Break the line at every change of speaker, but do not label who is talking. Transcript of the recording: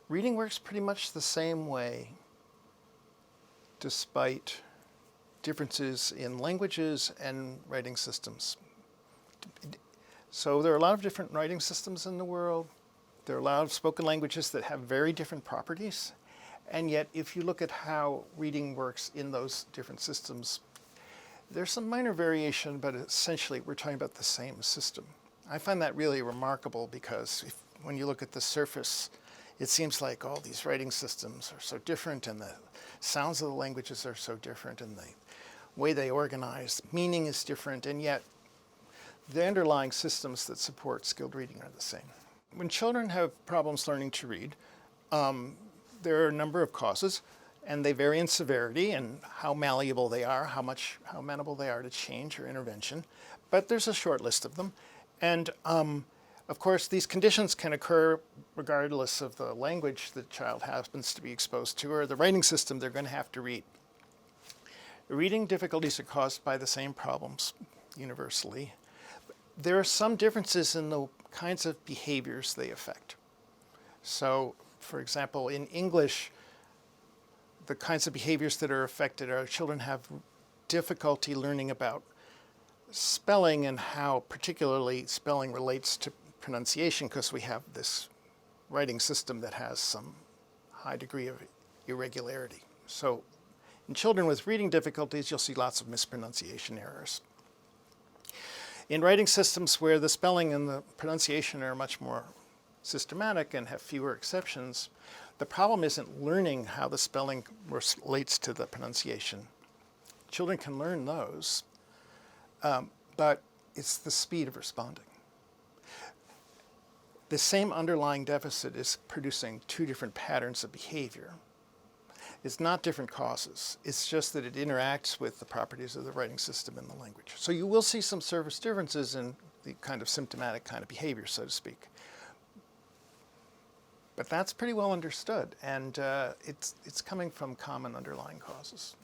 Reading works pretty much the same way, despite differences in languages and writing systems. So there are a lot of different writing systems in the world. There are a lot of spoken languages that have very different properties. And yet, if you look at how reading works in those different systems, there's some minor variation, but essentially we're talking about the same system. I find that really remarkable because when you look at the surface, it seems like all these writing systems are so different and the sounds of the languages are so different and the way they organize meaning is different, and yet the underlying systems that support skilled reading are the same. When children have problems learning to read, there are a number of causes, and they vary in severity and how malleable they are, how amenable they are to change or intervention. But there's a short list of them. And of course, these conditions can occur regardless of the language the child happens to be exposed to or the writing system they're going to have to read. Reading difficulties are caused by the same problems universally. There are some differences in the kinds of behaviors they affect. So, for example, in English, the kinds of behaviors that are affected are children have difficulty learning about spelling and how particularly spelling relates to pronunciation, because we have this writing system that has some high degree of irregularity. So in children with reading difficulties, you'll see lots of mispronunciation errors. In writing systems where the spelling and the pronunciation are much more systematic and have fewer exceptions, the problem isn't learning how the spelling relates to the pronunciation. Children can learn those, but it's the speed of responding. The same underlying deficit is producing two different patterns of behavior. It's not different causes. It's just that it interacts with the properties of the writing system and the language. So you will see some surface differences in the kind of symptomatic kind of behavior, so to speak. But that's pretty well understood, and it's coming from common underlying causes.